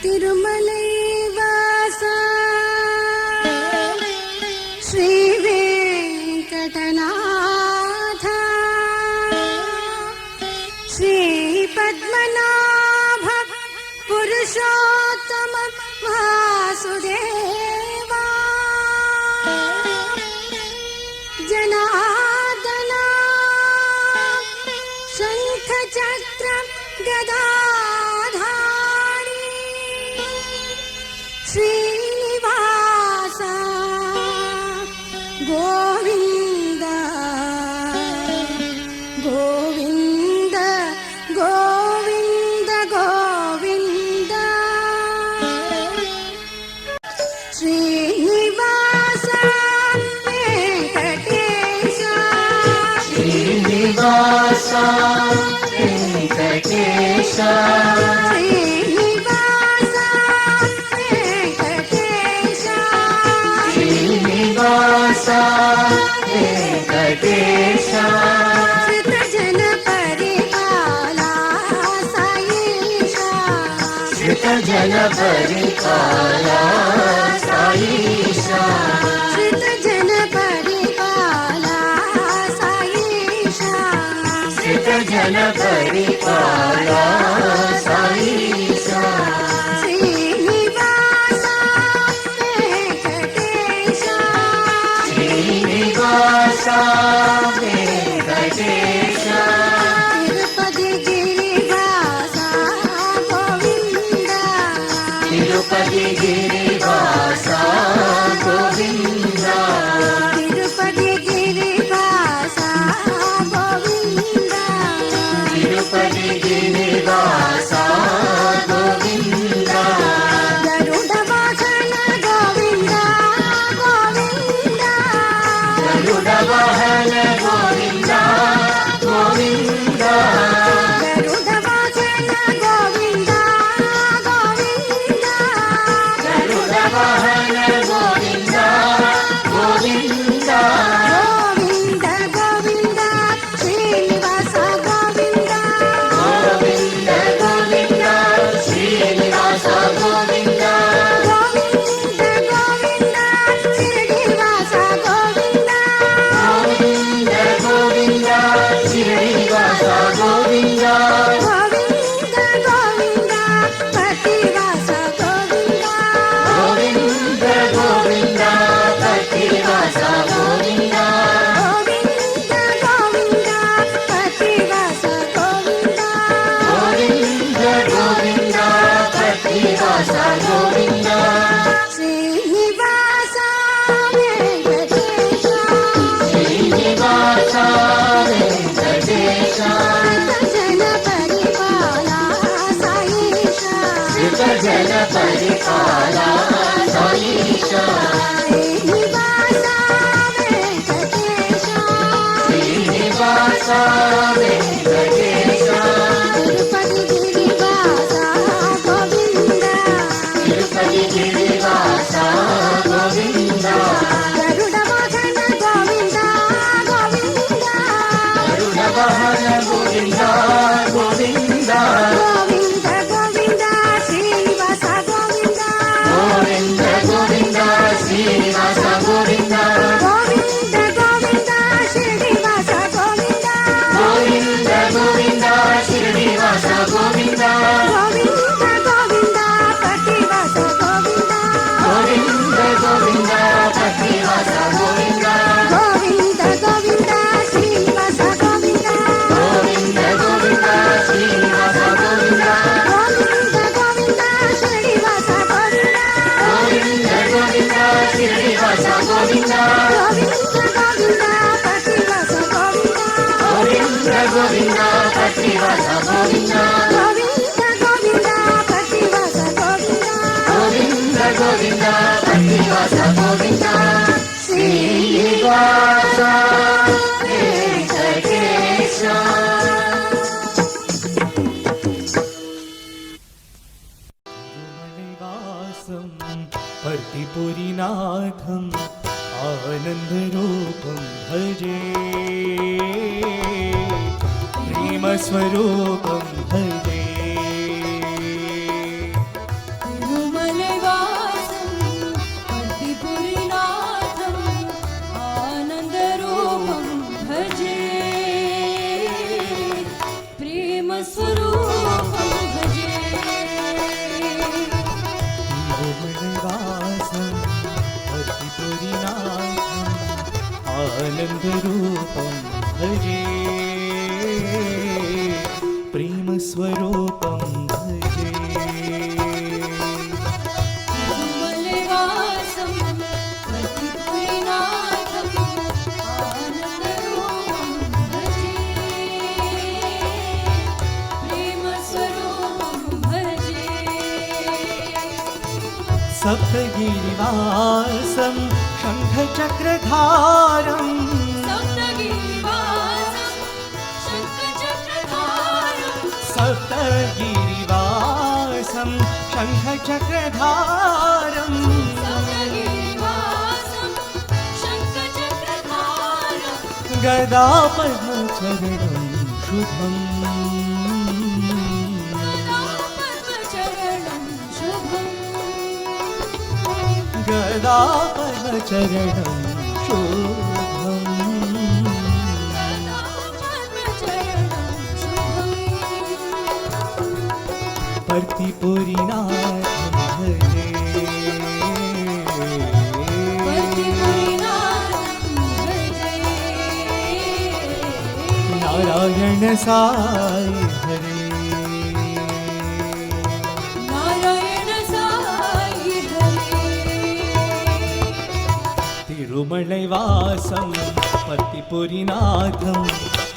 తిరుమలై వాసా శ్రీ వెంకటనాథ శ్రీ పద్మనాభ పురుషోత్తమ వాసుదేవా జనార్దన శంఖ చక్ర గదాధారి శ్రీనివాస గోవింద గోవింద గోవింద గోవింద శ్రీనివాస వెంకటేశ శ్రీనివాస వెంకటేశ శ్రీనివాస వెంకటేశ శ్రీనివాస వెంకటేశ శ్రుతజన పరిపాలా సాయేష శ్రుతజన పరిపాల సాయిష శ్రుతజన పరిపాలా సాయేష శ్రుతజన పరిపాల సాయిష శ్రీనివాస వెంకటేశ శ్రీనివాస వెంకటేశ తిరుపతి గిరివాస గోవింద తిరుపతి గిరివాస గోవింద తిరుపతి గిరివాస గోవింద తిరుపతి గిరివాస గోవింద గరుడ వాహన గోవింద గోవింద గరుడ వాహన గోవింద గోవింద గరుడ వాహన గోవింద గోవింద గరుడ వాహన గోవింద గోవింద గోవింద గోవింద శ్రీనివాస గోవింద గోవింద గోవింద శ్రీనివాస గోవింద గోవింద గోవింద శ్రీనివాస గోవింద గోవింద గోవింద శ్రీనివాస గోవింద గోవింద గోవింద పతివాస గోవింద గోవింద గోవింద పతివాస గోవింద గోవింద గోవింద పతివాస గోవింద గోవింద గోవింద పతివాస గోవింద శ్రీనివాస వెంకటేశ శ్రీనివాస వెంకటేశ జన పరిపాలా సాయేష శ్రీజన పరిపాల సాయిష శ్రీనివాస వెంకటేశ శ్రీనివాస వెంకటేశ తిరుపతి గిరివాస గోవింద తిరుపతి గిరివాస గోవింద గరుడ వాహన గోవింద గోవింద గరుడ వాహన గోవింద గోవింద గోవింద గోవింద శ్రీనివాస గోవింద గోవింద గోవింద శ్రీనివాస గోవింద గోవింద గోవింద శ్రీనివాస గోవింద గోవింద గోవింద శ్రీనివాస గోవింద గోవింద గోవింద పతివాస గోవింద గోవింద గోవింద పతివాస గోవింద గోవింద గోవింద శ్రీనివాస గోవింద గోవింద గోవింద శ్రీనివాస గోవింద గోవింద గోవింద శ్రీనివాస గోవింద గోవింద గోవింద శ్రీనివాస గోవింద గోవింద గోవింద పతివాస గోవింద గోవింద గోవింద పతివాస గోవింద గోవింద గోవింద పతివాస గోవింద గోవింద గోవింద పతివాస గోవింద శ్రీనివాస వెంకటేశ निवासं पर्तिपुरीनाथम् आनन्दरूपं भजे प्रेमस्वरूपं भजे सप्तगिरिवासं शङ्खचक्रधारम् सप्तगिरिवासं शङ्खचक्रधारम् गदापद्मचरणं शुभम् गदापद्मचरणं शुभम् पर्तिपुरीनाथं भजे नारायण साई हरे तिरुमलैवासं पर्तिपुरीनाथम्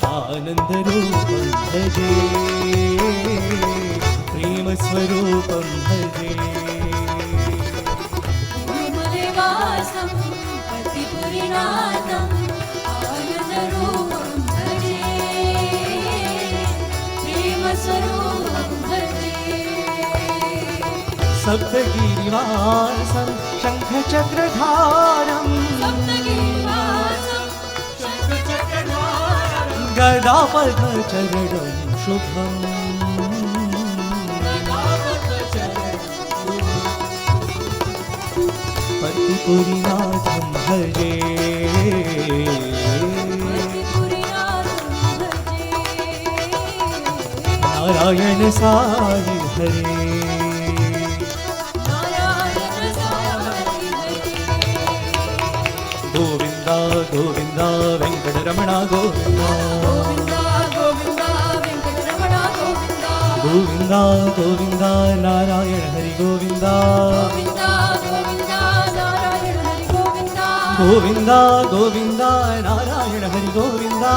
आनन्दरूपं भजे प्रेमस्वरूपं भजे तिरुमलैवासं पर्तिपुरीनाथम् आनन्दरूपं भजे प्रेमस्वरूपं भजे सप्तगिरिवासं शङ्खचक्रधारम् गदापद्मचरणं शुभम् पर्तिपुरीनाथं भजे नारायण साई हरे गोविंदा गोविंदा वेंकटरमण गोविंदा गोविंदा गोविंदा नारायण हरि गोविंदा गोविंदा गोविंदा नारायण हरि गोविंदा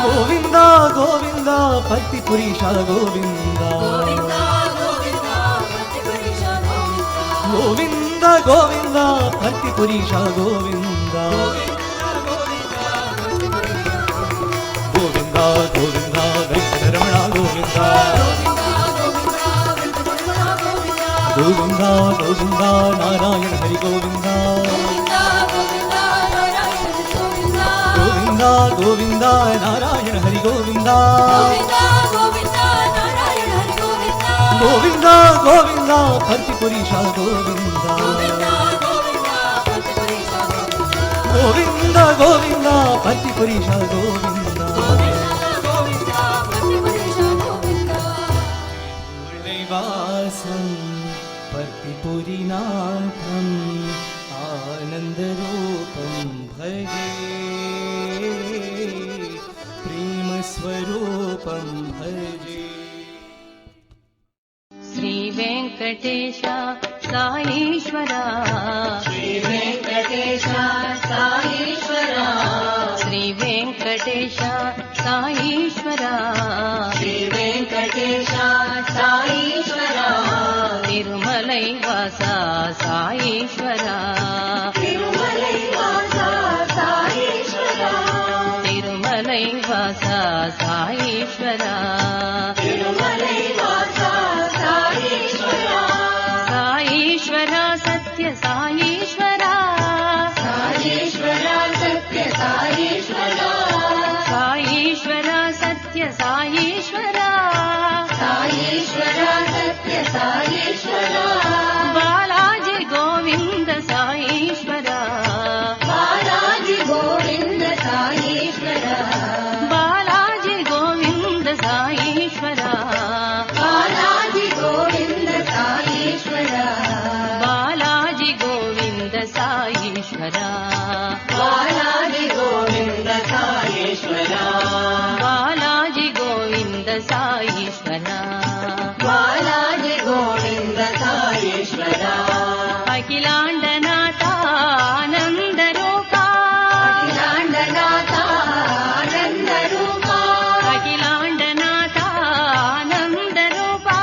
गोविंदा गोविंदा पर्तिपुरीशा गोविंदा गोविंदा गोविंदा पर्तिपुरीशा गोविंदा गोविंदा गोविंदा वेंकटरमण गोविंदा गोविंदा गोविंदा नारायण हरि गोविंदा गोविंदा गोविंदा नारायण हरि गोविंदा गोविंदा गोविंदा पर्तिपुरीशा गोविंदा गोविंदा गोविंदा पर्तिपुरीशा गोविंदा मुरलीवासं पर्तिपुरीनाथम् आनन्दरूपं भजे प्रेमस्वरूपं भजे श्री वेंकटेश साईश्वरा श्री वेंकटेश साईश्वरा श्री वेंकटेश साईश्वरा श्री वेंकटेश साईश्वरा तिरुमलैवासा साईश्वरा तिरुमलैवासा साईश्वरा तिरुमलैवासा साईश्वरा तिरुमलैवासा साईश्वरा साईश्वरा सत्य साईश्वरा साईश्वरा सत्य साईश्वरा साईश्वरा सत्य साईश्वरा साईश्वरा सत्य साईश्वरा बालाजी गोविंद साईश्वरा बालाजी गोविंद साईश्वरा बालाजी गोविंद साईश्वरा बालाजी गोविंद साईश्वरा बालाजी गोविंद साईश्वरा बालाजी गोविंद साईश्वरा बालाजी गोविंद साईश्वरा बालाजी गोविंद साईश्वरा अखिलांडनाथ आनंदरूपा अखिलांडनाथ आनंदरूपा अखिलांडनाथ आनंदरूपा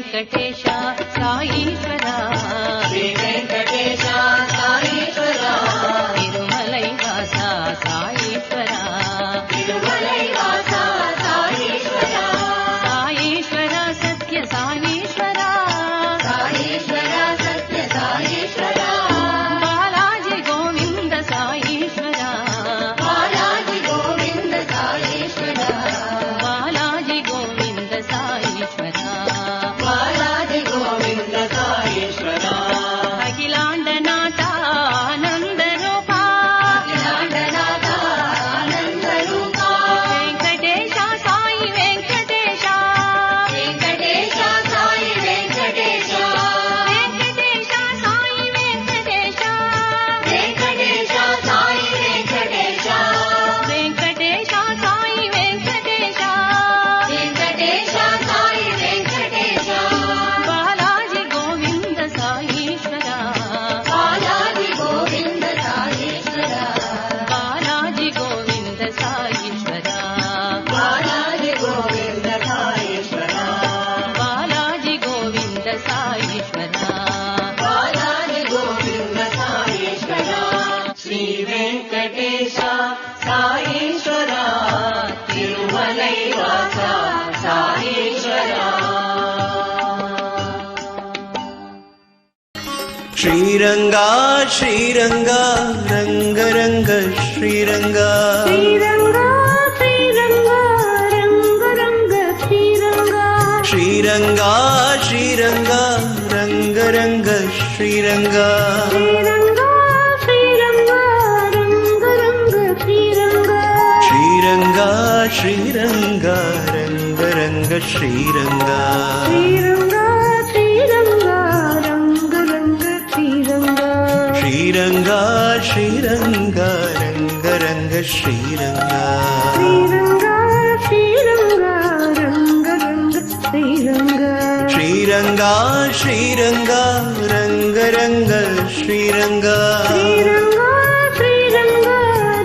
వెంకటేశ సాయీశ్వర శ్రీ వెంకటేశ సాయీశ్వర తిరుమలై వాస సాయీశ్వర తిరుమలై వాస సాయీశ్వర సాయీశ్వర సత్య సాయీశ్వర సాయీశ్వర సత్య సాయీశ్వర బాలాజీ గోవింద సాయీశ్వర బాలాజీ గోవింద సాయీశ్వర బాలాజీ గోవింద సాయీశ్వర బాలాజీ గోవింద సాయీశ్వర అఖిలాండనాథ ఆనంద రూప అఖిలాండనాథ ఆనంద రూప వెంకటేశ సాయి వెంకటేశ వెంకటేశ సాయి వెంకటేశ వెంకటేశ సాయి వెంకటేశ వెంకటేశ సాయి వెంకటేశ వెంకటేశ సాయి వెంకటేశ వెంకటేశ సాయి వెంకటేశ బాలాజీ గోవింద సాయీశ్వర బాలాజీ గోవింద సాయీశ్వర బాలాజీ గోవింద సాయీశ్వర బాలాజీ గోవింద సాయీశ్వర బాలాజీ గోవింద సాయీశ్వర బాలాజీ గోవింద సాయీశ్వర శ్రీ వెంకటేశ సాయీశ్వర తిరుమలై వాస సాయీశ్వర శ్రీరంగా శ్రీరంగా రంగ రంగ శ్రీరంగా శ్రీరంగా శ్రీరంగా రంగ రంగ శ్రీరంగా శ్రీరంగా శ్రీరంగా రంగ రంగ శ్రీరంగా శ్రీరంగా శ్రీరంగా రంగ రంగ శ్రీరంగా శ్రీరంగా శ్రీరంగా రంగ రంగ శ్రీరంగా శ్రీరంగా శ్రీరంగా రంగ రంగ శ్రీరంగా శ్రీరంగా శ్రీరంగా రంగ రంగ శ్రీరంగా శ్రీరంగా శ్రీరంగా రంగ రంగ శ్రీరంగా శ్రీరంగా శ్రీరంగా రంగ రంగ శ్రీరంగా శ్రీరంగా శ్రీరంగా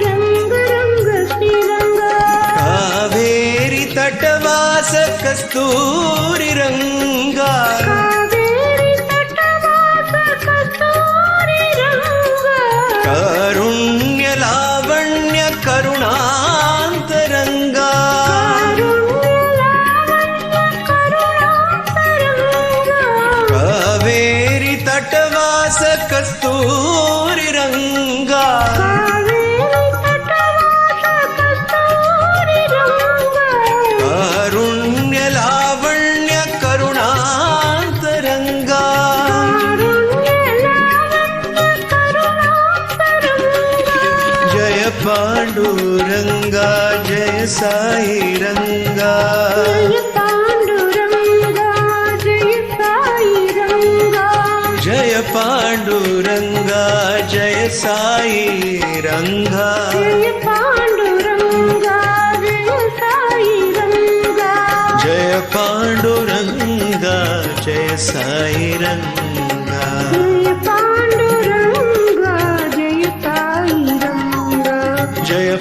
రంగ రంగ శ్రీరంగా కావేరి తటవాస కస్తూరి రంగా కావేరి తటవాస కస్తూరి రంగా కారుణ్య లావణ్య కరుణాంతరంగా కావేరి తటవాస కస్తూరి రంగా కారుణ్య లావణ్య కరుణాంతరంగా జయ పాండురంగా జయ సాయి రంగా జయ పాండురంగా జయ సాయి రంగా జయ పాండురంగా జయ సాయి రంగా జయ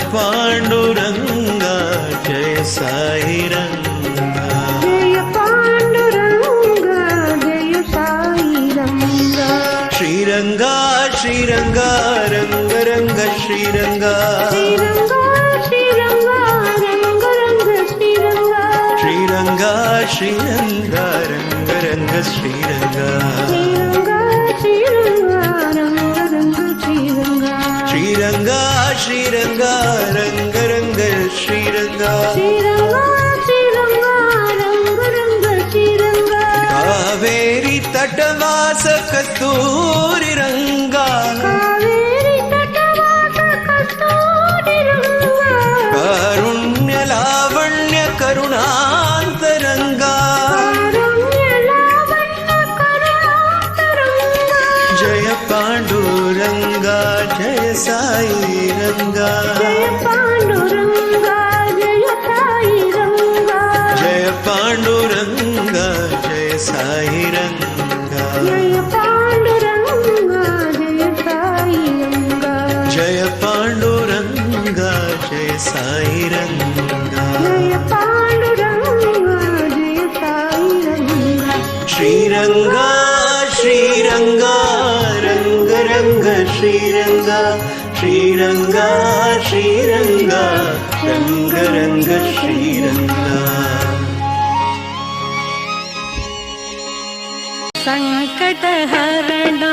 పాండురంగా జయ సాయి రంగా శ్రీరంగా శ్రీరంగా రంగ రంగ శ్రీరంగా శ్రీరంగా శ్రీరంగా రంగ రంగ శ్రీరంగా శ్రీరంగా శ్రీరంగా రంగ రంగ శ్రీరంగా కావేరి తటవాస కస్తూరి రంగా కారుణ్య లావణ్య కరుణాంతరంగా జయ పాండురంగా జయ సాయి రంగా జయ పాండురంగా జయ సాయి రంగా జయ పాండురంగా జయ సాయి రంగా జయ పాండురంగా జయ సాయి రంగా ಶ್ರೀರಂಗ ಶ್ರೀರಂಗ ರಂಗ ರಂಗ ಶ್ರೀರಂಗ ಶ್ರೀರಂಗ ಶ್ರೀರಂಗ ರಂಗ ರಂಗ ಶ್ರೀರಂಗ ಸಂಕಟಹರಣ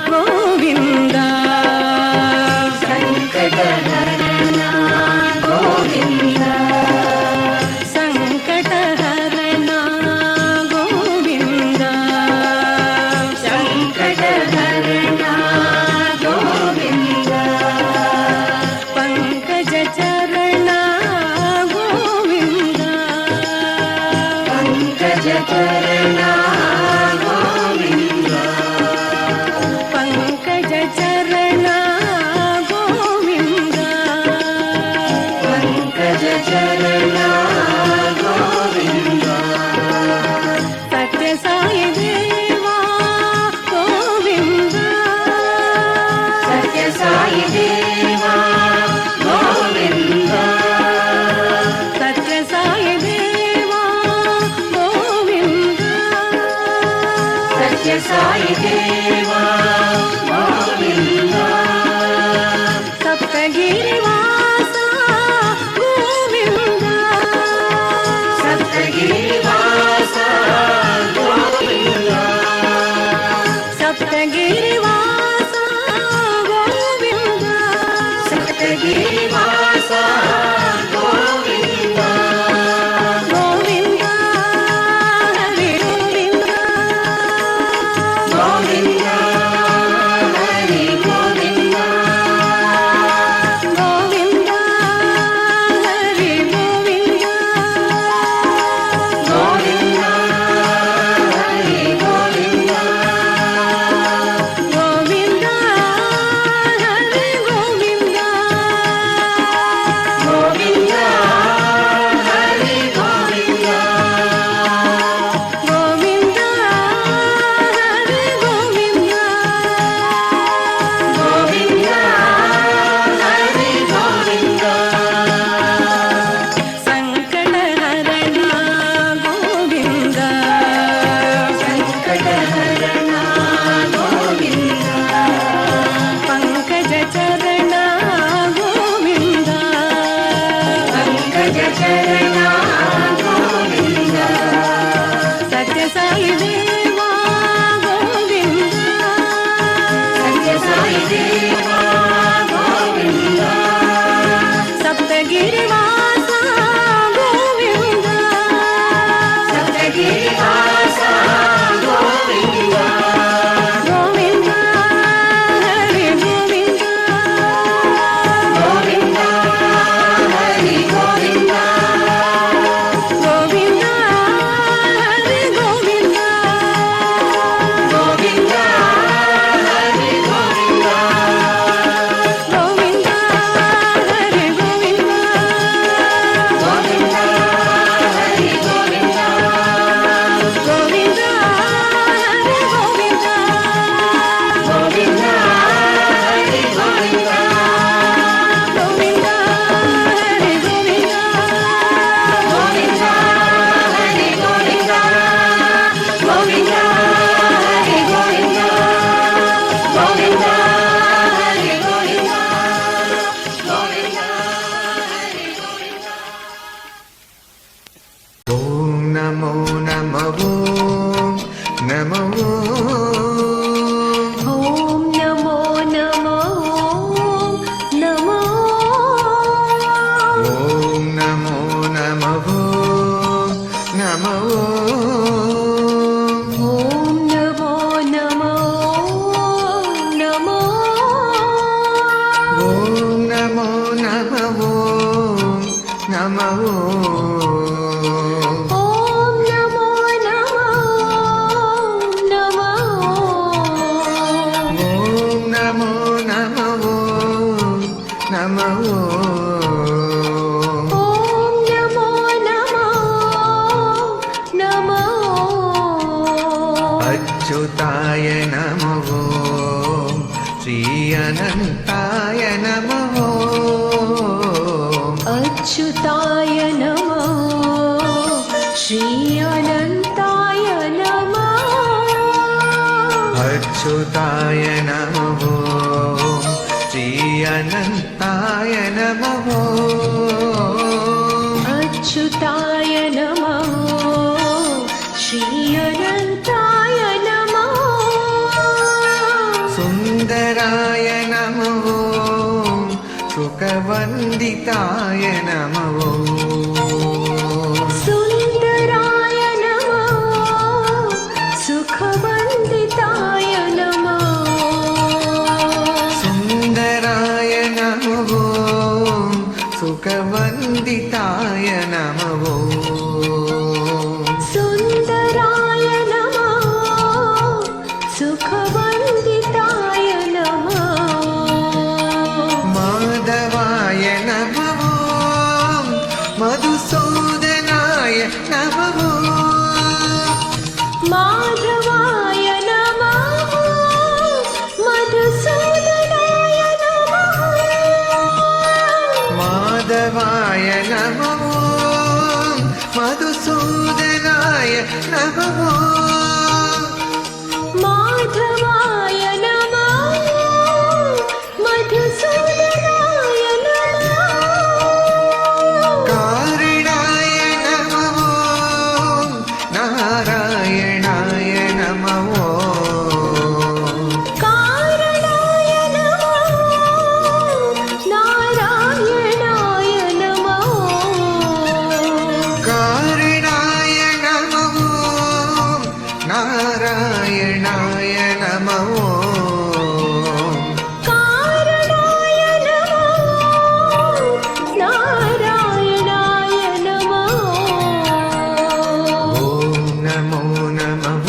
ಗೋವಿಂದ ಸಂಕಟಹರಣ ಗೋವಿಂದ ಸಂಕಟಹರಣ ಗೋವಿಂದ ಸಂಕಟಹರಣ ಗೋವಿಂದ ಪಂಕಜ ಚರಣ ಗೋವಿಂದ ಪಂಕಜ ಚರಣ साई देवा गोविंद सप्तगिरिवासा गोविंद सप्तगिरिवासा गोविंद सप्तगिरिवासा गोविंद सप्तगिरिवासा गोविंद गोविंद हरे गोविंद हरे गोविंद गोविंद हरे गोविंद गोविंद हरे गोविंद गोविंद हरे गोविंद गोविंद हरे गोविंद गोविंद हरे गोविंद गोविंद हरे गोविंद संकटहरण गोविंद संकटहरण गोविंद पंकज चरण गोविंद पंकज चरण गोविंद सत्य साई देवा गोविंद सत्य साई देवा गोविंद सप्तगिरिवासा गोविंद सप्तगिरिवासा गोविंद गोविंद हरे गोविंद गोविंद हरे गोविंद गोविंद हरे गोविंद गोविंद हरे गोविंद गोविंद हरे गोविंद गोविंद हरे गोविंद गोविंद हरे गोविंद गोविंद हरे गोविंद गोविंद हरे गोविंद गोविंद हरे गोविंद गोविंद हरे गोविंद गोविंद हरे गोविंद गोविंद हरे गोविंद ಓಂ ನಮೋ ನಮಃ ನಮೋ ಓಂ ನಮೋ ನಮೋ ನಮೋ ಓಂ ನಮೋ ನಮಃ ನಮೋ ಓಂ ನಮೋ ನಮೋ ನಮೋ ಓಂ ನಮೋ ನಮಃ ನಮೋ ಓಂ ನಮೋ ನಮೋ ನಮೋ ಓಂ ನಮೋ ನಮಃ ನಮೋ ಓಂ ನಮೋ ನಮೋ ನಮೋ ಅಚ್ಯುತಾಯ ನಮಃ ಶ್ರೀ ಅನಂತಾಯ ನಮಃ ಅಚ್ಯುತಾಯ ನಮೋ ಶ್ರೀ ಅನಂತಾಯ ನಮೋ अच्युताय नमः श्री अनन्ताय नमः अच्युताय नमः श्री अनन्ताय नमः सुन्दराय नमः सुखवन्दिताय नमः सुन्दराय नमः सुखवन्दिताय नमः सुन्दराय नमः सुखवन्दिताय नमः सुन्दराय नमः सुखवन्दिताय नमः माधवाय नमः मधुसूदनाय नमः माधवाय नमः मधुसूदनाय नमः माधवाय नमः मधुसूदनाय नमः माधवाय नमः मधुसूदनाय नमः कारणाय नमः नारायणाय नमः कारणाय नमः नारायणाय नमः कारणाय नमः नारायणाय नमः कारणाय नमः नारायणाय नमः ॐ नमो नमः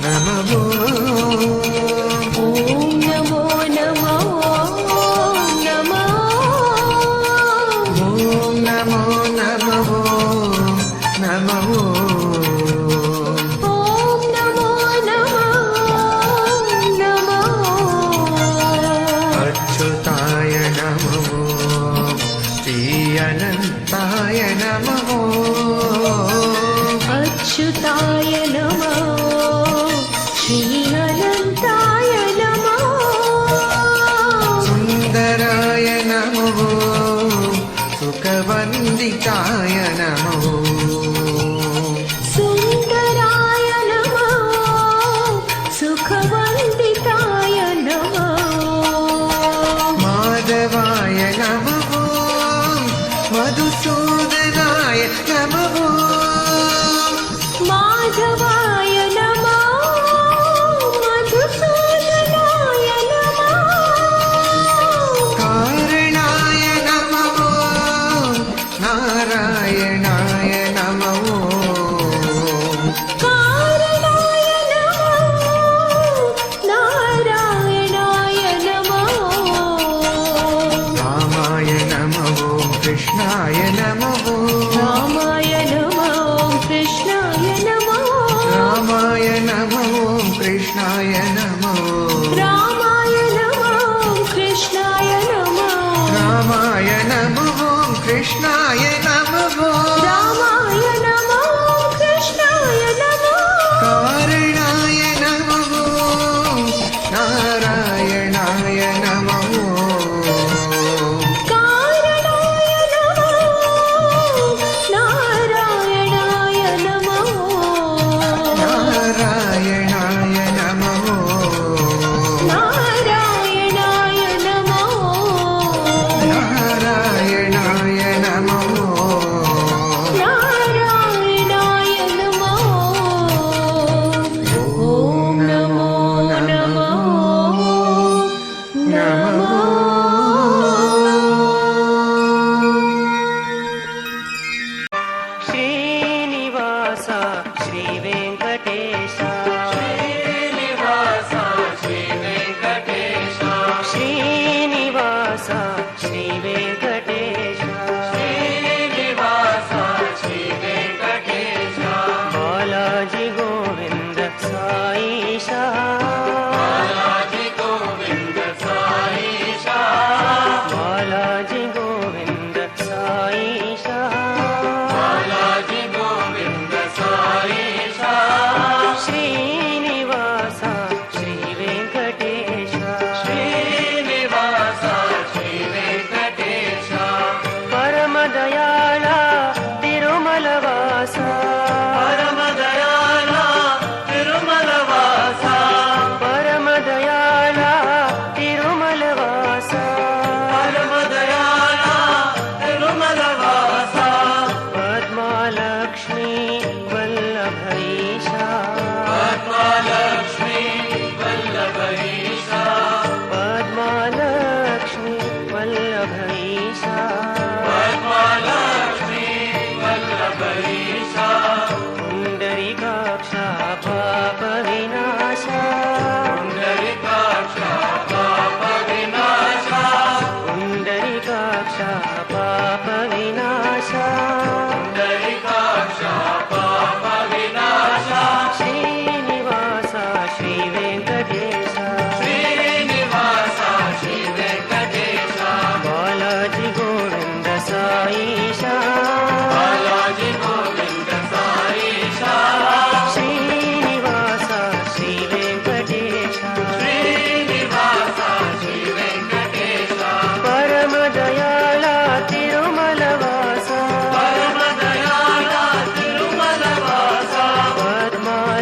नमः ॐ नमो नमः नमः ॐ नमो नमः नमः ॐ नमो नमः नमः अच्युताय नमः श्री अनन्ताय नमः अच्युताय नमः श्री अनन्ताय नमः सुन्दराय नमः सुखवन्दिताय नमः सुन्दराय नमः सुखवन्दिताय नमः माधवाय नमः मधुसूदनाय नमः माधवाय नमः मधुसूदनाय नमः कारणाय नमः नारायणाय नमः कारणाय नमः नारायणाय नमः रामाय नमः कृष्णाय नमः रामाय नमः कृष्णाय नमः रामाय नमः कृष्णाय नमः रामाय नमः कृष्णाय नमः रामाय नमः कृष्णाय नमः रामाय नमः कृष्णाय नमः कारणाय नमः नारायणाय नमः कारणाय नमः नारायणाय नमः नारायणाय नमः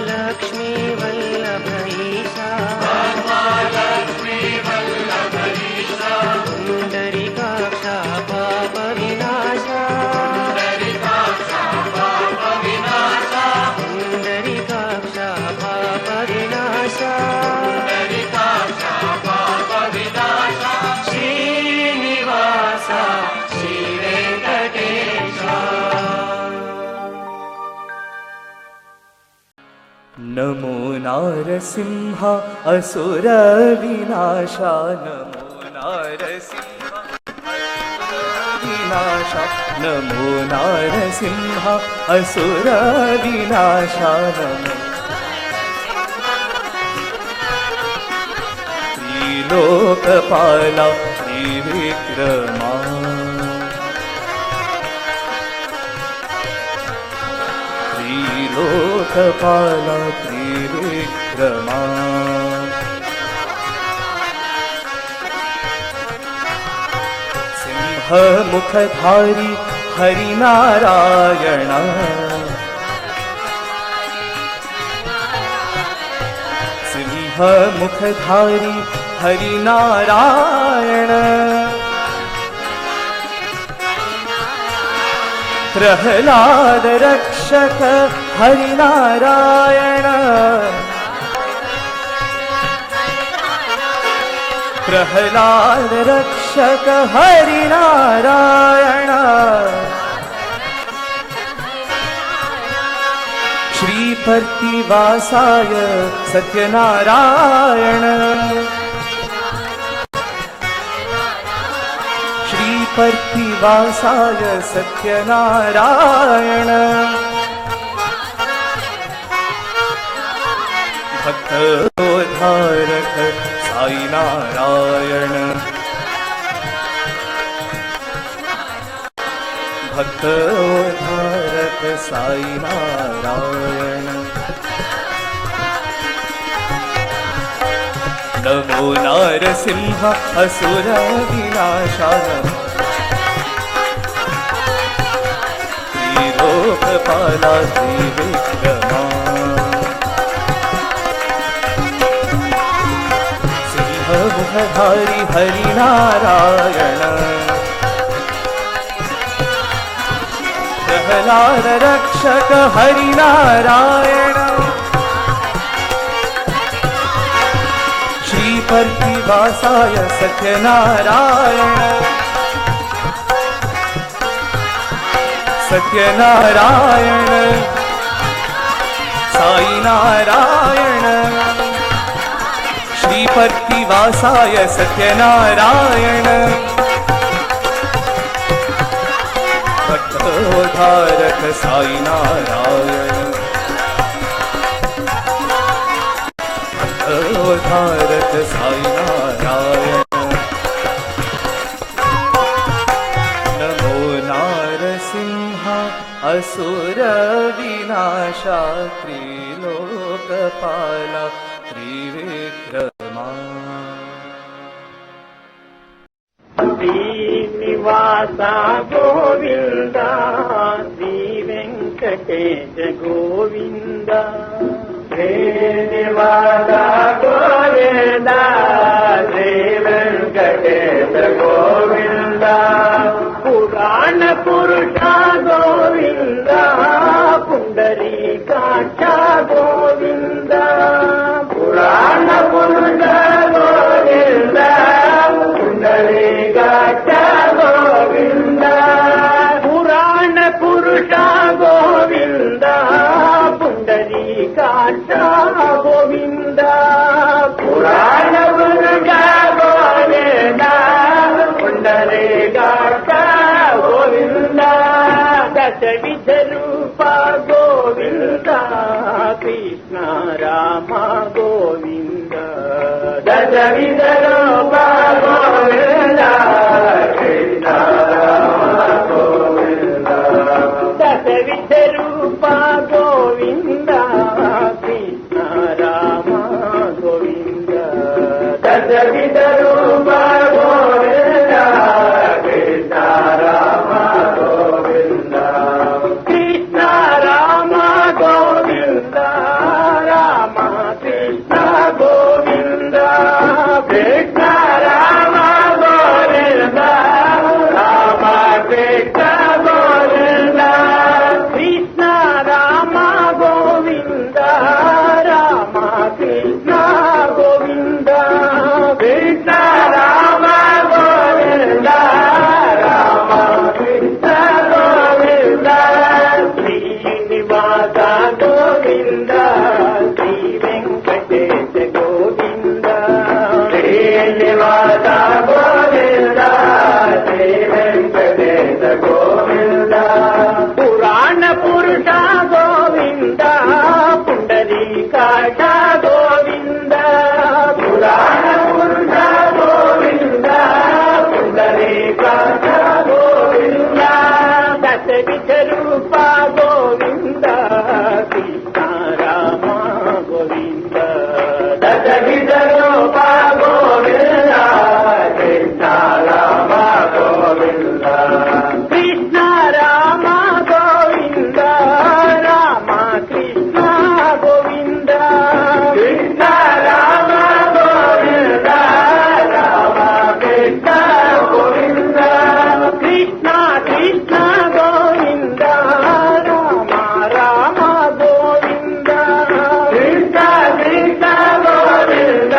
लक्ष्मी वल्लभ ईशा पुण्डरीकाक्षा पाप विनाशा पुण्डरीकाक्षा पाप विनाशा श्रीनिवास श्री वेंकटेश नमो नारसिंह असुर विनाशा नमो नारसिंह विनाशा नमो नारसिंह असुर विनाशा नमो त्रिलोकपाला त्रिविक्रमा त्रिलोकपाला त्रिविक्रमा सिंहमुखधारी हरिनारायण सिंहमुखधारी हरिनारायण प्रह्लाद रक्षक हरिनारायण प्रह्लाद रक्षक हरिनारायण श्रीपर्तिवासाय सत्यनारायण श्रीपर्तिवासाय सत्यनारायण भक्तोद्धारक साई नारायण भक्तोद्धारक साई नारायण नमो नारसिंह असुर विनाशा त्रिलोकपाला त्रिविक्रमा सिंहमुखधारी हरिनारायण प्रह्लाद रक्षक हरिनारायण श्रीपर्तिवासाय सत्यनारायण सत्यनारायण साई नारायण श्रीपर्तिवासाय सत्यनारायण भक्तोद्धारक साई नारायण भक्तोद्धारक साई नारायण नमो नारसिंह असुर विनाशा त्रिलोकपाला त्रिविक्रमा श्रीनिवासा गोविंद श्री वेंकटेश गोविंद श्रीनिवासा गोविंद श्री वेंकटेश गोविंद पुराण पुरुषा गोविंद पुंडरीकाक्षा गोविंद पुराण पुरुष गोविंद पुंडरीकाक्षा गोविंद पुराण पुरुष गोविंद पुंडरीकाक्षा गोविंद पुराण पुरुष गोविंद पुंडरीकाक्षा गोविंद दशविध रूप गोविंद कृष्ण राम गोविंद दशविध रूप गोविंद कृष्ण राम गोविंद दशविध रूप गोविंद कृष्ण राम गोविंद दशविध रूप गोविंद कृष्ण राम गोविंद कृष्ण राम गोविंद ಕಾಟ ಗೋವಿಂದ ಪುರಾಣ ಪುರುಷ ಗೋವಿಂದ ಪುಂಡರೀಕಾಕ್ಷ ಗೋವಿಂದ ದಶವಿಧ ರೂಪ ಗೋವಿಂದ ಕೃಷ್ಣ ರಾಮ ಗೋವಿಂದ ದಶವಿಧ ರೂಪ ಗೋವಿಂದ ಕೃಷ್ಣ ರಾಮ ಗೋವಿಂದ ಕೃಷ್ಣ ರಾಮ ಗೋವಿಂದ ರಾಮ ಕೃಷ್ಣ ಗೋವಿಂದ ಕೃಷ್ಣ ರಾಮ ಗೋವಿಂದ ರಾಮ ಕೃಷ್ಣ ಗೋವಿಂದ ಕೃಷ್ಣ ಕೃಷ್ಣ ಗೋವಿಂದ ರಾಮ ರಾಮ ಗೋವಿಂದ ಕೃಷ್ಣ ಕೃಷ್ಣ ಗೋವಿಂದ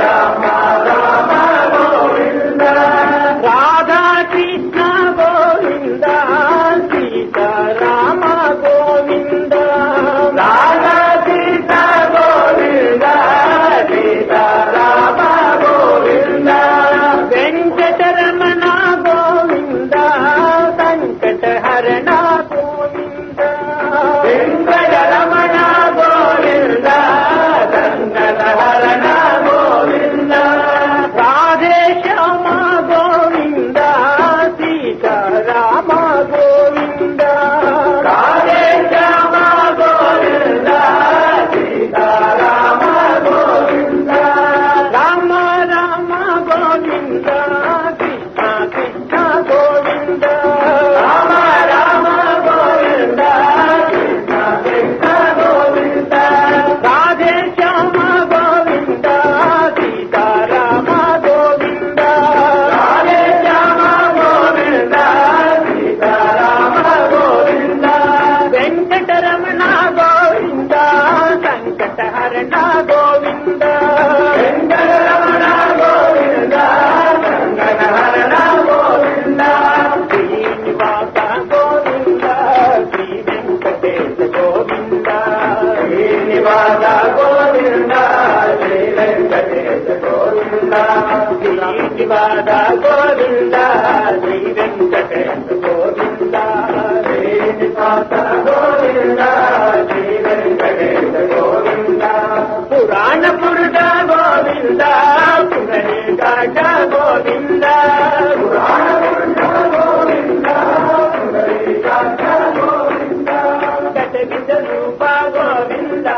ರಾಮ ರಾಮ ಗೋವಿಂದ ರಾಧಾ ಕೃಷ್ಣ ಗೋವಿಂದ ಸೀತಾ ರಾಮ ಗೋವಿಂದ ರಾಧಾ ಕೃಷ್ಣ ಗೋವಿಂದ ಸೀತಾ ರಾಮ ಗೋವಿಂದ ವೆಂಕಟರಮಣ ಗೋವಿಂದ ಸಂಕಟಹರಣ ಗೋವಿಂದ ವೆಂಕಟರಮಣ ಗೋವಿಂದ ಸಂಕಟಹರಣ ಗೋವಿಂದ ರಾಧೇ ಶ್ಯಾಮ ಗೋವಿಂದ ಸೀತಾ ರಾಮ ಗೋವಿಂದ ರಾಧೇ ಶ್ಯಾಮ ಗೋವಿಂದ ಸೀತಾ ರಾಮ ಗೋವಿಂದ ರಾಮ ರಾಮ ಗೋವಿಂದ ಕೃಷ್ಣ ಕೃಷ್ಣ ಗೋವಿಂದ ರಾಮ ರಾಮ ಗೋವಿಂದ ಕೃಷ್ಣ ಕೃಷ್ಣ ಗೋವಿಂದ ರಾಧೇ ಶ್ಯಾಮ ಗೋವಿಂದ ಸೀತಾ ರಾಮ ಗೋವಿಂದ ರಾಧೇ ಶ್ಯಾಮ ಗೋವಿಂದ ಸೀತಾ ರಾಮ ಗೋವಿಂದ ವೆಂಕಟರಮಣ ಗೋವಿಂದ ಸಂಕಟಹರಣ ಗೋವಿಂದ ವೆಂಕಟರಮಣ ಗೋವಿಂದ ಸಂಕಟಹರಣ ಗೋವಿಂದ ಶ್ರೀನಿವಾಸ ಗೋವಿಂದ ಶ್ರೀ ವೆಂಕಟೇಶ ಗೋವಿಂದ ಶ್ರೀನಿವಾಸ ಗೋವಿಂದ ಶ್ರೀ ವೆಂಕಟೇಶ ಗೋವಿಂದ ಶ್ರೀನಿವಾಸ ಗೋವಿಂದ ಶ್ರೀ ವೆಂಕಟೇಶ ಗೋವಿಂದ ಶ್ರೀನಿವಾಸ ಗೋವಿಂದ ಶ್ರೀ ವೆಂಕಟೇಶ ಗೋವಿಂದ ಪುರಾಣ ಪುರುಷ ಗೋವಿಂದ ಪುಂಡರೀಕಾಕ್ಷ ಗೋವಿಂದ ಪುರಾಣ ಪುರುಷ ಗೋವಿಂದ ಪುಂಡರೀಕಾಕ್ಷ ಗೋವಿಂದ ದಶವಿಧ ರೂಪ ಗೋವಿಂದ